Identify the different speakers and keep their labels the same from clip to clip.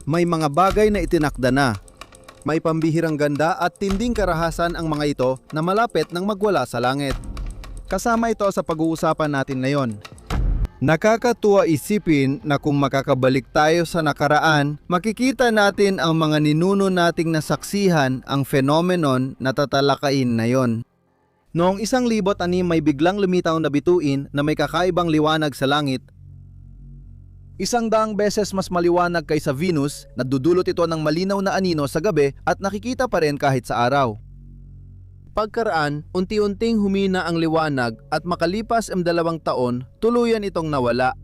Speaker 1: May mga bagay na itinakda na. May pambihirang ganda at tinding karahasan ang mga ito na malapit nang magwala sa langit. Kasama ito sa pag-uusapan natin ngayon. Nakakatuwa isipin na kung makakabalik tayo sa nakaraan, makikita natin ang mga ninuno nating nasaksihan ang phenomenon na tatalakayin na yon. Noong 1,006 may biglang lumitaw na bituin na may kakaibang liwanag sa langit. 100 beses mas maliwanag kaysa Venus, nagdudulot ito ng malinaw na anino sa gabi at nakikita pa rin kahit sa araw. Pagkaraan, unti-unting humina ang liwanag at makalipas ang 2 taon, tuluyan itong nawala.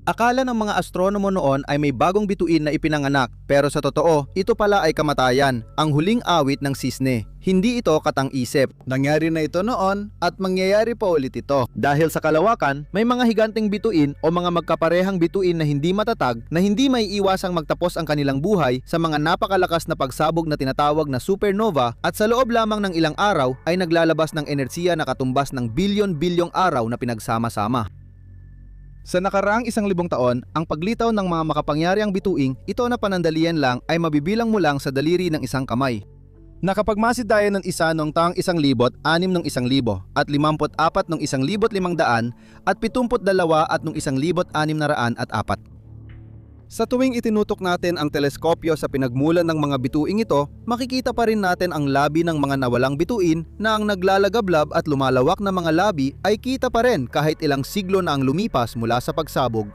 Speaker 1: Akala ng mga astronomo noon ay may bagong bituin na ipinanganak, pero sa totoo, ito pala ay kamatayan, ang huling awit ng sisne. Hindi ito katang-isip. Nangyari na ito noon at mangyayari pa ulit ito. Dahil sa kalawakan, may mga higanting bituin o mga magkaparehang bituin na hindi matatag na hindi may iwasang magtapos ang kanilang buhay sa mga napakalakas na pagsabog na tinatawag na supernova at sa loob lamang ng ilang araw ay naglalabas ng enerhiya na katumbas ng bilyon-bilyong araw na pinagsama-sama. Sa nakaraang 1,000 taon, ang paglitaw ng mga makapangyariang bituing, ito na panandalian lang ay mabibilang mo lang sa daliri ng isang kamay. Nakapagmasidayan ng isa noong taong 1,000, 6 noong 1,000, at 54 noong 1,500, at 72 at noong 1,604. Sa tuwing itinutok natin ang teleskopyo sa pinagmulan ng mga bituing ito, makikita pa rin natin ang labi ng mga nawalang bituin na ang naglalagablab at lumalawak na mga labi ay kita pa rin kahit ilang siglo na ang lumipas mula sa pagsabog.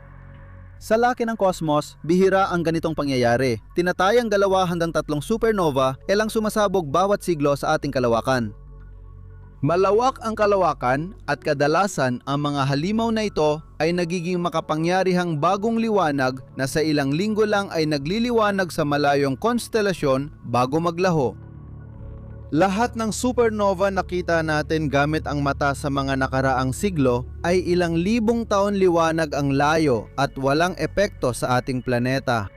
Speaker 1: Sa laki ng kosmos, bihira ang ganitong pangyayari. Tinatayang 2 hanggang 3 supernova lang sumasabog bawat siglo sa ating kalawakan. Malawak ang kalawakan at kadalasan ang mga halimaw na ito ay nagiging makapangyarihang bagong liwanag na sa ilang linggo lang ay nagliliwanag sa malayong konstelasyon bago maglaho. Lahat ng supernova nakita natin gamit ang mata sa mga nakaraang siglo ay ilang libong taon liwanag ang layo at walang epekto sa ating planeta.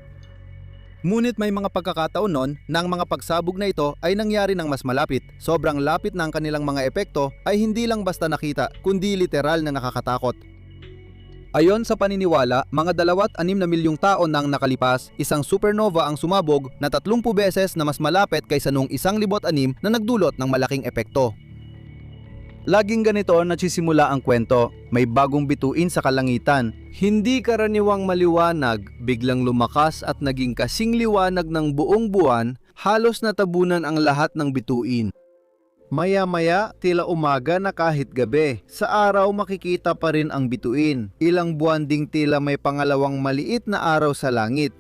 Speaker 1: Ngunit may mga pagkakataon noon na ang mga pagsabog na ito ay nangyari ng mas malapit. Sobrang lapit na ang kanilang mga epekto ay hindi lang basta nakita, kundi literal na nakakatakot. Ayon sa paniniwala, mga 26 na milyong taon na ang nakalipas, isang supernova ang sumabog na 30 beses na mas malapit kaysa noong 1,006 na nagdulot ng malaking epekto. Laging ganito nagsisimula ang kwento, may bagong bituin sa kalangitan. Hindi karaniwang maliwanag, biglang lumakas at naging kasing liwanag ng buong buwan, halos natabunan ang lahat ng bituin. Maya-maya, tila umaga na kahit gabi, sa araw makikita pa rin ang bituin. Ilang buwan ding tila may pangalawang maliit na araw sa langit.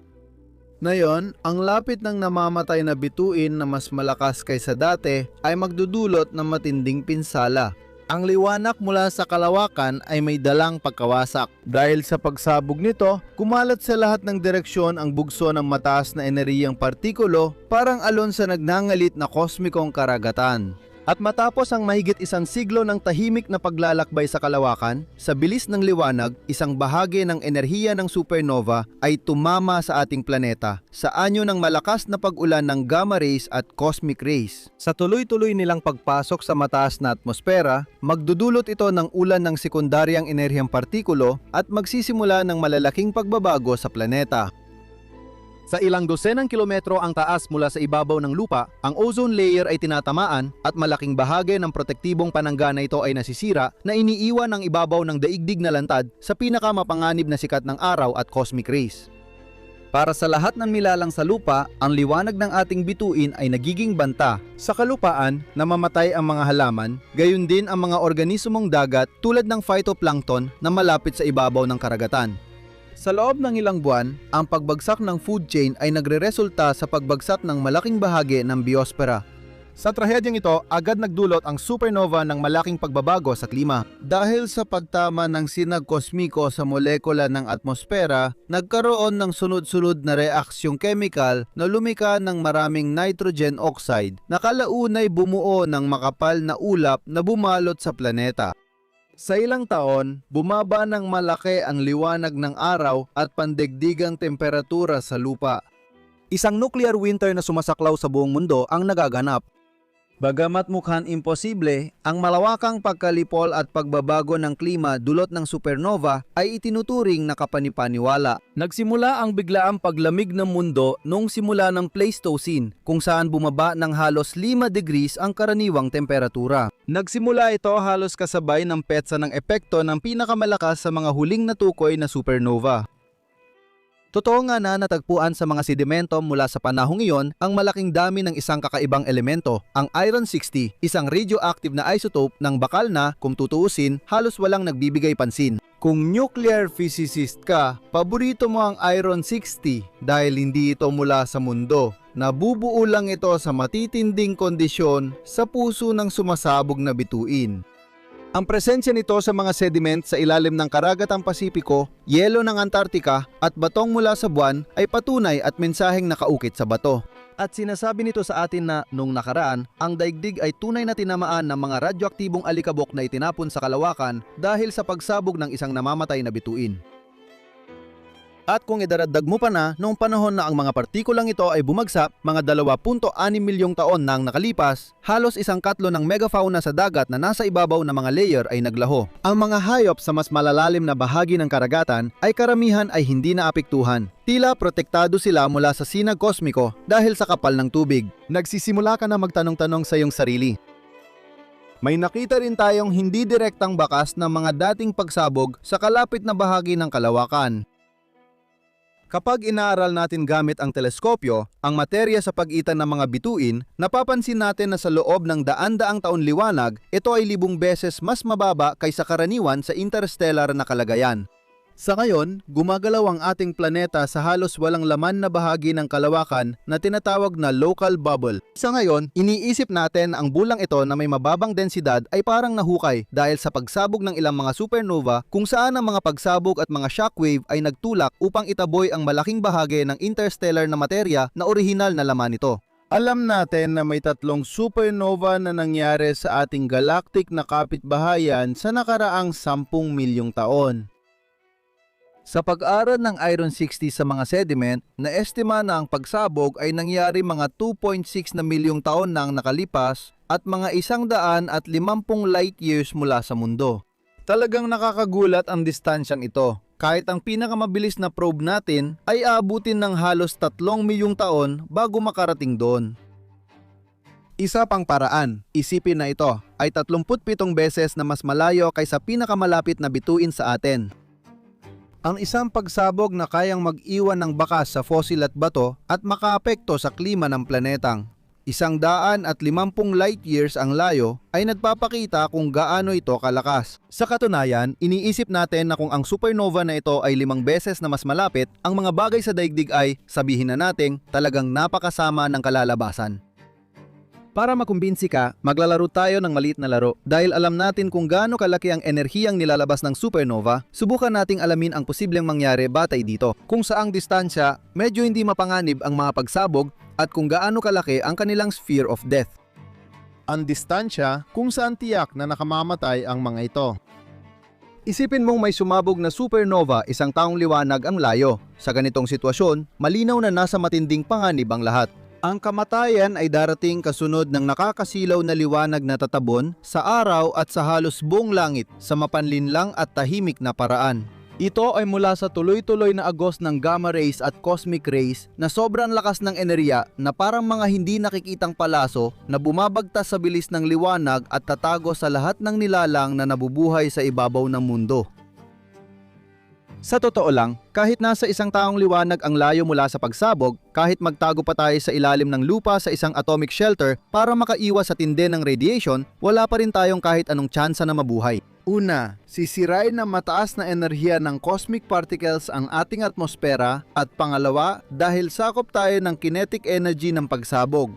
Speaker 1: Ngayon, ang lapit ng namamatay na bituin na mas malakas kaysa dati ay magdudulot ng matinding pinsala. Ang liwanag mula sa kalawakan ay may dalang pagkawasak. Dahil sa pagsabog nito, kumalat sa lahat ng direksyon ang bugso ng mataas na enerhiyang partikulo parang alon sa nagnangalit na kosmikong karagatan. At matapos ang mahigit 1 siglo ng tahimik na paglalakbay sa kalawakan, sa bilis ng liwanag, isang bahagi ng enerhiya ng supernova ay tumama sa ating planeta sa anyo ng malakas na pag-ulan ng gamma rays at cosmic rays. Sa tuloy-tuloy nilang pagpasok sa mataas na atmosfera, magdudulot ito ng ulan ng sekundaryang enerhiyang partikulo at magsisimula ng malalaking pagbabago sa planeta. Sa ilang dosenang kilometro ang taas mula sa ibabaw ng lupa, ang ozone layer ay tinatamaan at malaking bahagi ng protektibong panangga na ito ay nasisira na iniiwan ang ibabaw ng daigdig na lantad sa pinakamapanganib na sikat ng araw at cosmic rays. Para sa lahat ng nilalang sa lupa, ang liwanag ng ating bituin ay nagiging banta. Sa kalupaan, namamatay ang mga halaman, gayon din ang mga organismong dagat tulad ng phytoplankton na malapit sa ibabaw ng karagatan. Sa loob ng ilang buwan, ang pagbagsak ng food chain ay nagreresulta sa pagbagsak ng malaking bahagi ng biospera. Sa trahedyang ito, agad nagdulot ang supernova ng malaking pagbabago sa klima. Dahil sa pagtama ng sinag kosmiko sa molekula ng atmosfera, nagkaroon ng sunod-sunod na reaksyong chemical na lumika ng maraming nitrogen oxide na kalaunay bumuo ng makapal na ulap na bumalot sa planeta. Sa ilang taon, bumaba ng malaki ang liwanag ng araw at pandaigdigang temperatura sa lupa. Isang nuclear winter na sumasaklaw sa buong mundo ang nagaganap. Bagamat mukhang imposible, ang malawakang pagkalipol at pagbabago ng klima dulot ng supernova ay itinuturing na kapanipaniwala. Nagsimula ang biglaang paglamig ng mundo noong simula ng Pleistocene, kung saan bumaba ng halos 5 degrees ang karaniwang temperatura. Nagsimula ito halos kasabay ng petsa ng epekto ng pinakamalakas sa mga huling natukoy na supernova. Totoo nga na natagpuan sa mga sedimento mula sa panahong iyon ang malaking dami ng isang kakaibang elemento, ang Iron-60, isang radioactive na isotope ng bakal na, kung tutuusin, halos walang nagbibigay pansin. Kung nuclear physicist ka, paborito mo ang Iron-60 dahil hindi ito mula sa mundo. Nabubuo lang ito sa matitinding kondisyon sa puso ng sumasabog na bituin. Ang presensya nito sa mga sediment sa ilalim ng karagatang Pasipiko, yelo ng Antarctica at batong mula sa buwan ay patunay at mensaheng nakaukit sa bato. At sinasabi nito sa atin na nung nakaraan, ang daigdig ay tunay na tinamaan ng mga radyoaktibong alikabok na itinapon sa kalawakan dahil sa pagsabog ng isang namamatay na bituin. At kung idaraddag mo pa na, noong panahon na ang mga partikulang ito ay bumagsak, mga 2.6 milyong taon na ang nakalipas, halos 1/4 ng megafauna sa dagat na nasa ibabaw ng mga layer ay naglaho. Ang mga hayop sa mas malalalim na bahagi ng karagatan ay karamihan ay hindi naapektuhan. Tila protektado sila mula sa sinag kosmiko dahil sa kapal ng tubig. Nagsisimula ka na magtanong-tanong sa iyong sarili. May nakita rin tayong hindi direktang bakas ng mga dating pagsabog sa kalapit na bahagi ng kalawakan. Kapag inaaral natin gamit ang teleskopyo, ang materya sa pagitan ng mga bituin, napapansin natin na sa loob ng daan-daang taon liwanag, ito ay 1,000 beses mas mababa kaysa karaniwan sa interstellar na kalagayan. Sa ngayon, gumagalaw ang ating planeta sa halos walang laman na bahagi ng kalawakan na tinatawag na local bubble. Sa ngayon, iniisip natin ang bulang ito na may mababang densidad ay parang nahukay dahil sa pagsabog ng ilang mga supernova kung saan ang mga pagsabog at mga shockwave ay nagtulak upang itaboy ang malaking bahagi ng interstellar na materya na orihinal na laman nito. Alam natin na may 3 supernova na nangyari sa ating galactic na kapitbahayan sa nakaraang 10 milyong taon. Sa pag-aral ng Iron-60 sa mga sediment, naestima na ang pagsabog ay nangyari mga 2.6 na milyong taon na ang nakalipas at mga 150 light years mula sa mundo. Talagang nakakagulat ang distansyang ito. Kahit ang pinakamabilis na probe natin ay aabutin ng halos 3 milyong taon bago makarating doon. Isa pang paraan, isipin na ito, ay 37 beses na mas malayo kaysa pinakamalapit na bituin sa atin. Ang isang pagsabog na kayang mag-iwan ng bakas sa fossil at bato at makaapekto sa klima ng planetang. 150 light years ang layo ay nagpapakita kung gaano ito kalakas. Sa katunayan, iniisip natin na kung ang supernova na ito ay 5 beses na mas malapit, ang mga bagay sa daigdig ay, sabihin na nating, talagang napakasama ng kalalabasan. Para makumbinsi ka, maglalaro tayo ng maliit na laro. Dahil alam natin kung gaano kalaki ang enerhiyang nilalabas ng supernova, subukan nating alamin ang posibleng mangyari batay dito. Kung saang distansya, medyo hindi mapanganib ang mga pagsabog at kung gaano kalaki ang kanilang sphere of death. Ang distansya kung saan tiyak na nakamamatay ang mga ito. Isipin mong may sumabog na supernova, isang taong liwanag ang layo. Sa ganitong sitwasyon, malinaw na nasa matinding panganib ang lahat. Ang kamatayan ay darating kasunod ng nakakasilaw na liwanag na tatabon sa araw at sa halos buong langit sa mapanlinlang at tahimik na paraan. Ito ay mula sa tuloy-tuloy na agos ng gamma rays at cosmic rays na sobrang lakas ng enerhiya na parang mga hindi nakikitang palaso na bumabagtas sa bilis ng liwanag at tatago sa lahat ng nilalang na nabubuhay sa ibabaw ng mundo. Sa totoo lang, kahit nasa isang taong liwanag ang layo mula sa pagsabog, kahit magtago pa tayo sa ilalim ng lupa sa isang atomic shelter para makaiwas sa tindi ng radiation, wala pa rin tayong kahit anong tsansa na mabuhay. Una, sisirain ng mataas na enerhiya ng cosmic particles ang ating atmosfera at pangalawa, dahil sakop tayo ng kinetic energy ng pagsabog.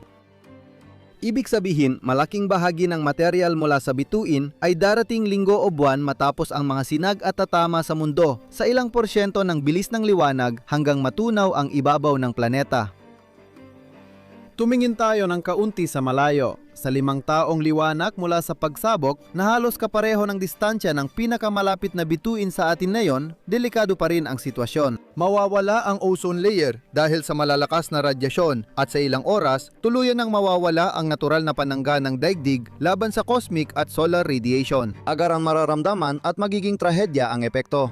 Speaker 1: Ibig sabihin, malaking bahagi ng material mula sa bituin ay darating linggo o buwan matapos ang mga sinag at tatama sa mundo sa ilang porsyento ng bilis ng liwanag hanggang matunaw ang ibabaw ng planeta. Tumingin tayo ng kaunti sa malayo. Sa 5 taong liwanag mula sa pagsabog na halos kapareho ng distansya ng pinakamalapit na bituin sa atin ngayon, delikado pa rin ang sitwasyon. Mawawala ang ozone layer dahil sa malalakas na radyasyon at sa ilang oras, tuluyan nang mawawala ang natural na panangga ng daigdig laban sa cosmic at solar radiation. Agad ang mararamdaman at magiging trahedya ang epekto.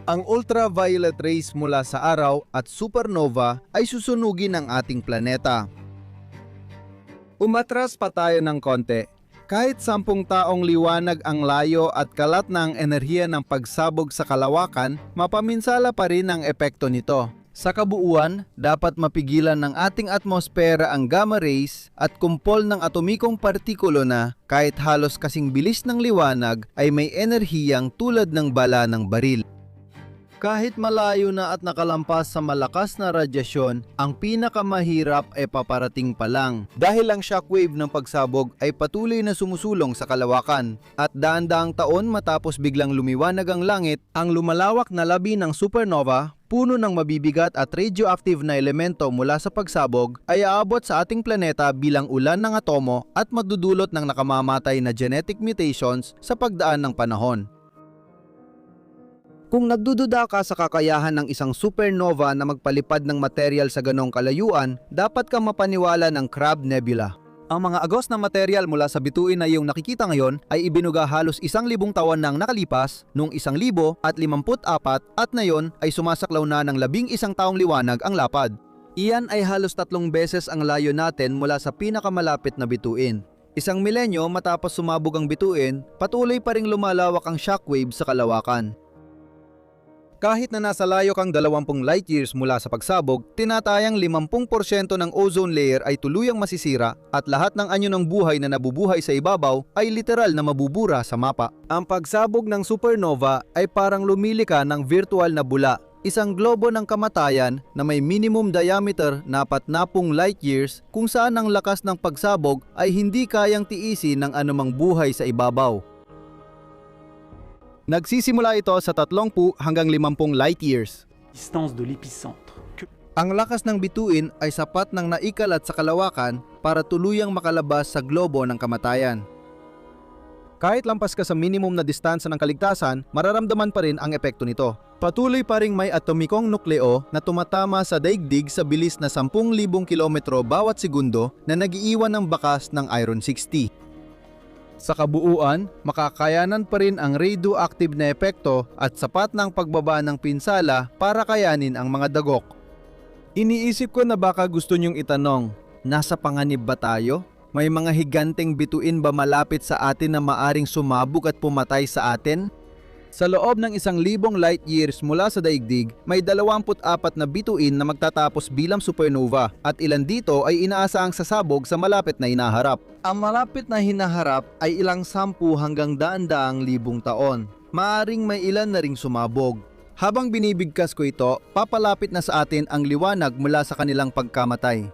Speaker 1: Ang ultraviolet rays mula sa araw at supernova ay susunugin ang ating planeta. Umatras pa tayo ng konti. Kahit 10 taong liwanag ang layo at kalat na ang enerhiya ng pagsabog sa kalawakan, mapaminsala pa rin ang epekto nito. Sa kabuuan, dapat mapigilan ng ating atmosfera ang gamma rays at kumpol ng atomikong partikulo na kahit halos kasing bilis ng liwanag ay may enerhiyang tulad ng bala ng baril. Kahit malayo na at nakalampas sa malakas na radyasyon, ang pinakamahirap ay paparating pa lang. Dahil ang shockwave ng pagsabog ay patuloy na sumusulong sa kalawakan. At daan-daang taon matapos biglang lumiwanag ang langit, ang lumalawak na labi ng supernova, puno ng mabibigat at radioactive na elemento mula sa pagsabog, ay aabot sa ating planeta bilang ulan ng atomo at madudulot ng nakamamatay na genetic mutations sa pagdaan ng panahon. Kung nagdududa ka sa kakayahan ng isang supernova na magpalipad ng material sa ganong kalayuan, dapat kang mapaniwala ng Crab Nebula. Ang mga agos na material mula sa bituin na iyong nakikita ngayon ay ibinuga halos 1,000 taon nang nakalipas noong 1,054 at ngayon ay sumasaklaw na ng 11 taong liwanag ang lapad. Iyan ay halos 3 beses ang layo natin mula sa pinakamalapit na bituin. 1 milenyo matapos sumabog ang bituin, patuloy pa ring lumalawak ang shockwave sa kalawakan. Kahit na nasa layo kang 20 light years mula sa pagsabog, tinatayang 50% ng ozone layer ay tuluyang masisira at lahat ng anyo ng buhay na nabubuhay sa ibabaw ay literal na mabubura sa mapa. Ang pagsabog ng supernova ay parang lumilika ng virtual na bula, isang globo ng kamatayan na may minimum diameter na 40 light years kung saan ang lakas ng pagsabog ay hindi kayang tiisin ng anumang buhay sa ibabaw. Nagsisimula ito sa 30 hanggang 50 light years.
Speaker 2: Distance de l'épicentre.
Speaker 1: Ang lakas ng bituin ay sapat ng naikalat sa kalawakan para tuluyang makalabas sa globo ng kamatayan. Kahit lampas ka sa minimum na distansya ng kaligtasan, mararamdaman pa rin ang epekto nito. Patuloy pa ring may atomikong nukleo na tumatama sa daigdig sa bilis na 10,000 kilometro bawat segundo na nagiiwan ng bakas ng iron 60. Sa kabuuan, makakayanan pa rin ang radioactive na epekto at sapat ng pagbaba ng pinsala para kayanin ang mga dagok. Iniisip ko na baka gusto nyong itanong, nasa panganib ba tayo? May mga higanteng bituin ba malapit sa atin na maaring sumabog at pumatay sa atin? Sa loob ng 1,000 light years mula sa daigdig, may 24 na bituin na magtatapos bilang supernova at ilan dito ay inaasahang sasabog sa malapit na hinaharap. Ang malapit na hinaharap ay ilang 10 hanggang daan-daang libong taon. Maaring may ilan na ring sumabog. Habang binibigkas ko ito, papalapit na sa atin ang liwanag mula sa kanilang pagkamatay.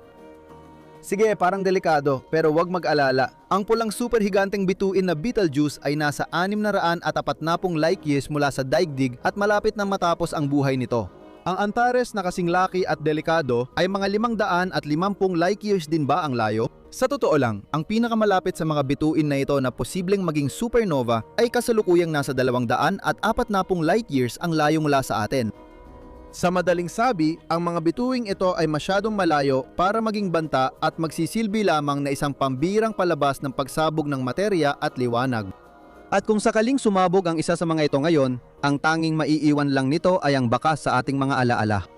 Speaker 1: Sige, parang delikado, pero wag mag-alala. Ang pulang superhiganteng bituin na Betelgeuse ay nasa 640 light years mula sa daigdig at malapit na matapos ang buhay nito. Ang Antares na kasing laki at delikado ay mga 550 light years din ba ang layo? Sa totoo lang, ang pinakamalapit sa mga bituin na ito na posibleng maging supernova ay kasalukuyang nasa 240 light years ang layo mula sa atin. Sa madaling sabi, ang mga bituing ito ay masyadong malayo para maging banta at magsisilbi lamang na isang pambirang palabas ng pagsabog ng materya at liwanag. At kung sakaling sumabog ang isa sa mga ito ngayon, ang tanging maiiwan lang nito ay ang bakas sa ating mga alaala.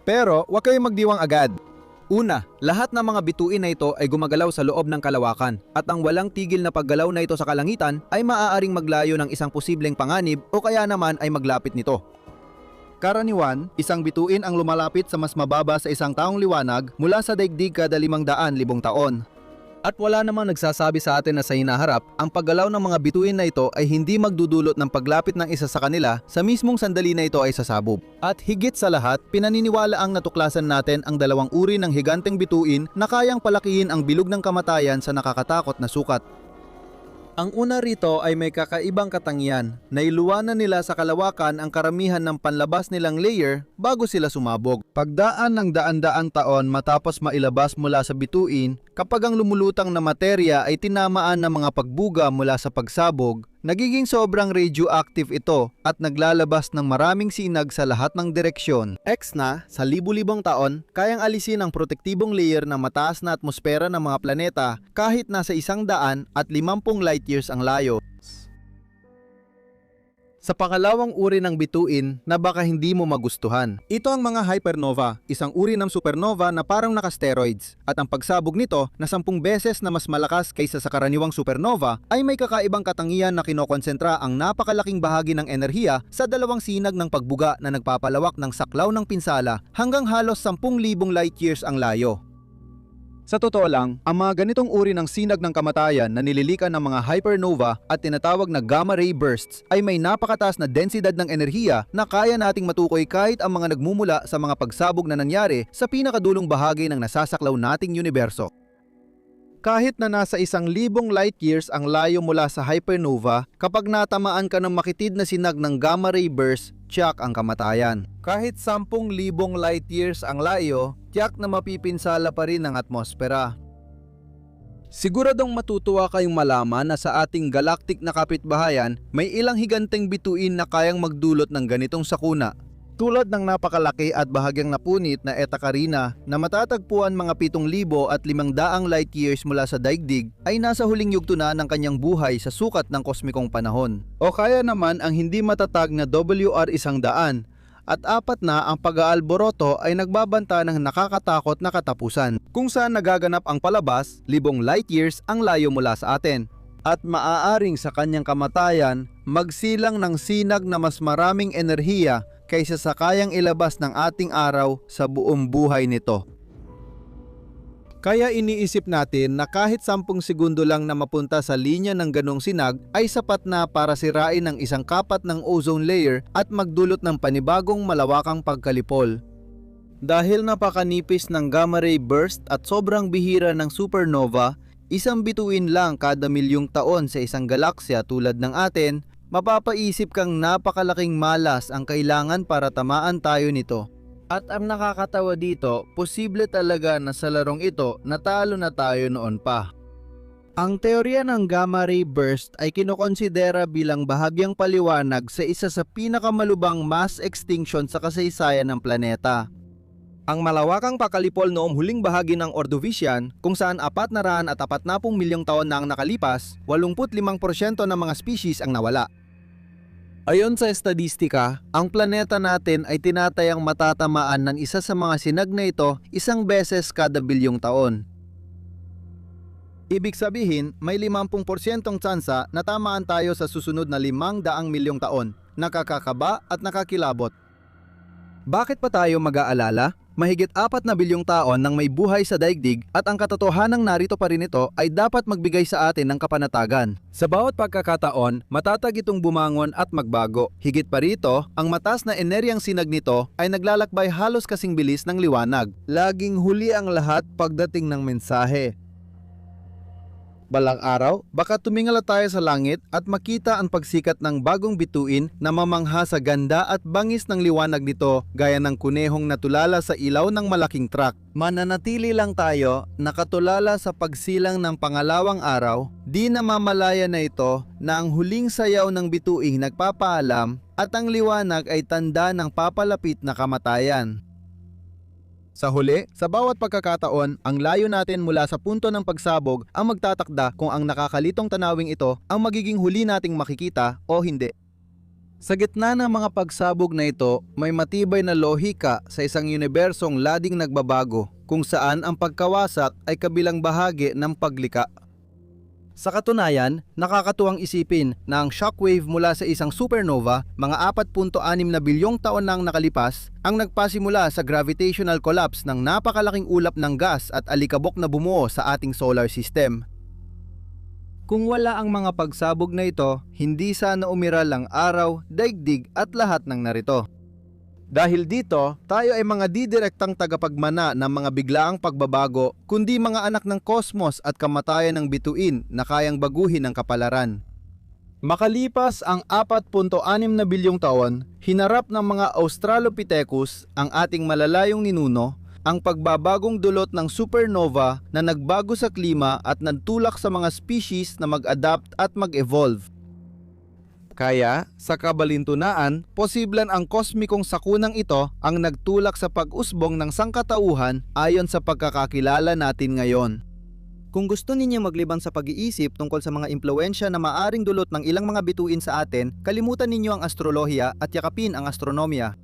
Speaker 1: Pero huwag kayong magdiwang agad. Una, lahat ng mga bituin na ito ay gumagalaw sa loob ng kalawakan at ang walang tigil na paggalaw na ito sa kalangitan ay maaaring maglayo ng isang posibleng panganib o kaya naman ay maglapit nito. Karaniwan, isang bituin ang lumalapit sa mas mababa sa isang taong liwanag mula sa daigdig kada 500,000 taon. At wala namang nagsasabi sa atin na sa hinaharap, ang paggalaw ng mga bituin na ito ay hindi magdudulot ng paglapit ng isa sa kanila sa mismong sandali na ito ay sasabog. At higit sa lahat, pinaniniwala ang natuklasan natin ang 2 uri ng higanteng bituin na kayang palakihin ang bilog ng kamatayan sa nakakatakot na sukat. Ang una rito ay may kakaibang katangian na iluwanan nila sa kalawakan ang karamihan ng panlabas nilang layer bago sila sumabog. Pagdaan ng daan-daang taon matapos mailabas mula sa bituin, kapag ang lumulutang na materya ay tinamaan ng mga pagbuga mula sa pagsabog, nagiging sobrang radioactive ito at naglalabas ng maraming sinag sa lahat ng direksyon. Na, sa libu-libong taon, kayang alisin ang protektibong layer ng mataas na atmosfera ng mga planeta kahit nasa 150 light years ang layo. Sa pangalawang uri ng bituin na baka hindi mo magustuhan. Ito ang mga hypernova, isang uri ng supernova na parang naka-steroids. At ang pagsabog nito na 10 beses na mas malakas kaysa sa karaniwang supernova ay may kakaibang katangian na kinokonsentra ang napakalaking bahagi ng enerhiya sa dalawang sinag ng pagbuga na nagpapalawak ng saklaw ng pinsala hanggang halos 10,000 light years ang layo. Sa totoo lang, ang mga ganitong uri ng sinag ng kamatayan na nililikan ng mga hypernova at tinatawag na gamma ray bursts ay may napakataas na densidad ng enerhiya na kaya nating matukoy kahit ang mga nagmumula sa mga pagsabog na nangyari sa pinakadulong bahagi ng nasasaklaw nating universo. Kahit na nasa 1,000 light years ang layo mula sa hypernova, kapag natamaan ka ng makitid na sinag ng gamma ray burst, tiyak ang kamatayan. Kahit 10,000 light years ang layo, tiyak na mapipinsala pa rin ang atmosfera. Siguradong matutuwa kayong malaman na sa ating galactic na kapitbahayan, may ilang higanteng bituin na kayang magdulot ng ganitong sakuna. Tulad ng napakalaki at bahagyang napunit na Eta Carina na matatagpuan mga 7,500 light years mula sa daigdig ay nasa huling yugto na ng kanyang buhay sa sukat ng kosmikong panahon. O kaya naman ang hindi matatag na WR100 at 4 na ang pag-aalboroto ay nagbabanta ng nakakatakot na katapusan kung saan nagaganap ang palabas, 1,000 light years ang layo mula sa atin. At maaaring sa kanyang kamatayan magsilang ng sinag na mas maraming enerhiya kaysa sa kayang ilabas ng ating araw sa buong buhay nito. Kaya iniisip natin na kahit 10 segundo lang na mapunta sa linya ng ganong sinag ay sapat na para sirain ang isang kapat ng ozone layer at magdulot ng panibagong malawakang pagkalipol. Dahil napakanipis ng gamma ray burst at sobrang bihira ng supernova, isang bituin lang kada milyong taon sa isang galaksya tulad ng atin, mapapaisip kang napakalaking malas ang kailangan para tamaan tayo nito. At ang nakakatawa dito, posible talaga na sa larong ito natalo na tayo noon pa. Ang teorya ng gamma ray burst ay kinokonsidera bilang bahagyang paliwanag sa isa sa pinakamalubang mass extinction sa kasaysayan ng planeta. Ang malawakang pakalipol noong huling bahagi ng Ordovician, kung saan 440 milyong taon na ang nakalipas, 85% ng mga species ang nawala. Ayon sa estadistika, ang planeta natin ay tinatayang matatamaan ng isa sa mga sinag na ito 1 beses kada bilyong taon. Ibig sabihin, may 50% tsansa na tamaan tayo sa susunod na 500 milyong taon, nakakakaba at nakakilabot. Bakit pa tayo mag-aalala? Mahigit 4 na bilyong taon nang may buhay sa daigdig at ang katotohanang narito pa rin ito ay dapat magbigay sa atin ng kapanatagan. Sa bawat pagkakataon, matatag itong bumangon at magbago. Higit pa rito, ang mataas na enerhiyang sinag nito ay naglalakbay halos kasing bilis ng liwanag. Laging huli ang lahat pagdating ng mensahe. Balang araw, baka tumingala tayo sa langit at makita ang pagsikat ng bagong bituin na mamangha sa ganda at bangis ng liwanag nito gaya ng kunehong natulala sa ilaw ng malaking truck. Mananatili lang tayo nakatulala sa pagsilang ng pangalawang araw, di namamalaya na ito na ang huling sayaw ng bituing nagpapaalam at ang liwanag ay tanda ng papalapit na kamatayan. Sa huli, sa bawat pagkakataon, ang layo natin mula sa punto ng pagsabog ang magtatakda kung ang nakakalitong tanawing ito ang magiging huli nating makikita o hindi. Sa gitna ng mga pagsabog na ito, may matibay na lohika sa isang unibersong lading nagbabago kung saan ang pagkawasak ay kabilang bahagi ng paglika. Sa katunayan, nakakatuwang isipin na ang shockwave mula sa isang supernova, mga 4.6 na bilyong taon nang nakalipas, ang nagpasimula sa gravitational collapse ng napakalaking ulap ng gas at alikabok na bumuo sa ating solar system. Kung wala ang mga pagsabog na ito, hindi sana umiral ang araw, daigdig at lahat ng narito. Dahil dito, tayo ay mga di direktang tagapagmana ng mga biglaang pagbabago, kundi mga anak ng kosmos at kamatayan ng bituin na kayang baguhin ang kapalaran. Makalipas ang 4.6 na bilyong taon, hinarap ng mga Australopithecus, ang ating malalayong ninuno, ang pagbabagong dulot ng supernova na nagbago sa klima at nagtulak sa mga species na mag-adapt at mag-evolve. Kaya, sa kabalintunaan, posiblan ang kosmikong sakunang ito ang nagtulak sa pag-usbong ng sangkatauhan ayon sa pagkakakilala natin ngayon.
Speaker 3: Kung gusto ninyo maglibang sa pag-iisip tungkol sa mga impluwensya na maaring dulot ng ilang mga bituin sa atin, kalimutan ninyo ang astrolohiya at yakapin ang astronomiya.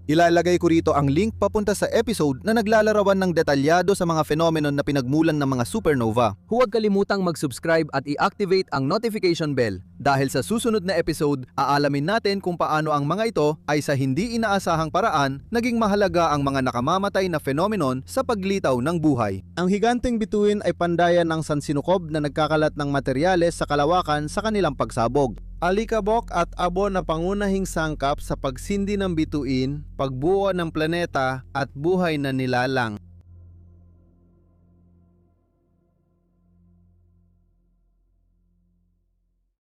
Speaker 1: Ilalagay ko rito ang link papunta sa episode na naglalarawan ng detalyado sa mga phenomenon na pinagmulan ng mga supernova.
Speaker 3: Huwag kalimutang mag-subscribe at i-activate ang notification bell.
Speaker 1: Dahil sa susunod na episode, aalamin natin kung paano ang mga ito ay sa hindi inaasahang paraan naging mahalaga ang mga nakamamatay na phenomenon sa paglitaw ng buhay. Ang higanteng bituin ay pandayan ng sansinukob na nagkakalat ng materyales sa kalawakan sa kanilang pagsabog. Alikabok at abo na pangunahing sangkap sa pagsindi ng bituin, pagbuo ng planeta at buhay na nilalang.